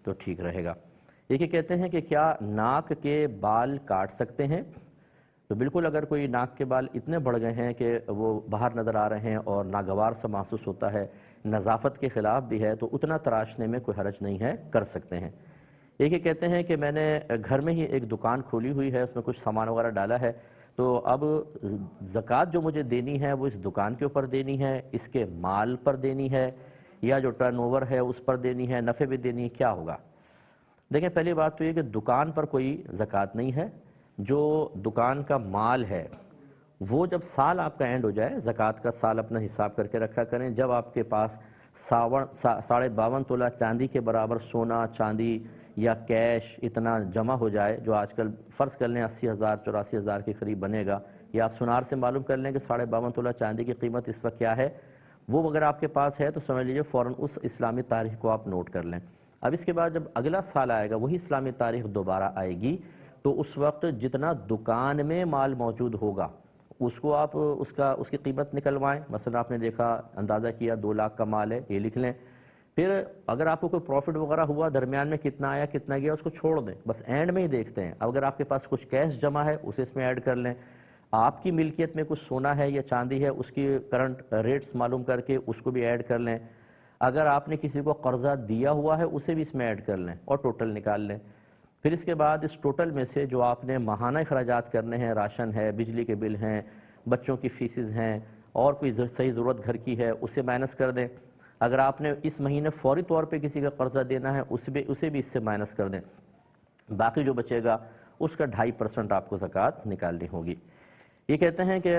تو ٹھیک رہے گا۔ ایک یہ کہتے ہیں کہ کیا ناک کے بال کاٹ سکتے ہیں؟ تو بالکل، اگر کوئی ناک کے بال اتنے بڑھ گئے ہیں کہ وہ باہر نظر آ رہے ہیں اور ناگوار سا محسوس ہوتا ہے، نظافت کے خلاف بھی ہے، تو اتنا تراشنے میں کوئی حرج نہیں ہے، کر سکتے ہیں۔ ایک یہ کہتے ہیں کہ میں نے گھر میں ہی ایک دکان کھولی ہوئی ہے، اس میں کچھ سامان وغیرہ ڈالا ہے، تو اب زکوٰۃ جو مجھے دینی ہے وہ اس دکان کے اوپر دینی ہے، اس کے مال پر دینی ہے، یا جو ٹرن اوور ہے اس پر دینی ہے، نفع بھی دینی ہے، کیا ہوگا؟ دیکھیں، پہلی بات تو یہ کہ دکان پر کوئی زکوٰۃ نہیں ہے۔ جو دکان کا مال ہے وہ جب سال آپ کا اینڈ ہو جائے، زکوٰۃ کا سال اپنا حساب کر کے رکھا کریں، جب آپ کے پاس 52.5 تولہ چاندی کے برابر سونا، چاندی یا کیش اتنا جمع ہو جائے، جو آج کل فرض کر لیں 80,000 84,000 کے قریب بنے گا، یا آپ سونار سے معلوم کر لیں کہ 52.5 تولہ چاندی کی قیمت اس وقت کیا ہے، وہ اگر آپ کے پاس ہے تو سمجھ لیجئے فوراً اس اسلامی تاریخ کو آپ نوٹ کر لیں۔ اب اس کے بعد جب اگلا سال آئے گا، وہی اسلامی تاریخ دوبارہ آئے گی، تو اس وقت جتنا دکان میں مال موجود ہوگا اس کو آپ اس کی قیمت نکلوائیں۔ مثلا آپ نے دیکھا، اندازہ کیا 2 لاکھ کا مال ہے، یہ لکھ لیں۔ پھر اگر آپ کو کوئی پروفٹ وغیرہ ہوا درمیان میں، کتنا آیا کتنا گیا، اس کو چھوڑ دیں، بس اینڈ میں ہی دیکھتے ہیں۔ اب اگر آپ کے پاس کچھ کیش جمع ہے اسے اس میں ایڈ کر لیں۔ آپ کی ملکیت میں کچھ سونا ہے یا چاندی ہے، اس کی کرنٹ ریٹس معلوم کر کے اس کو بھی ایڈ کر لیں۔ اگر آپ نے کسی کو قرضہ دیا ہوا ہے اسے بھی اس میں ایڈ کر لیں اور ٹوٹل نکال لیں۔ پھر اس کے بعد اس ٹوٹل میں سے جو آپ نے ماہانہ اخراجات کرنے ہیں، راشن ہے، بجلی کے بل ہیں، بچوں کی فیسز ہیں، اور کوئی صحیح ضرورت گھر کی ہے، اسے مائنس کر دیں۔ اگر آپ نے اس مہینے فوری طور پہ کسی کا قرضہ دینا ہے اسے بھی اس سے مائنس کر دیں۔ باقی جو بچے گا اس کا 2.5% آپ کو زکوٰۃ نکالنی ہوگی۔ یہ کہتے ہیں کہ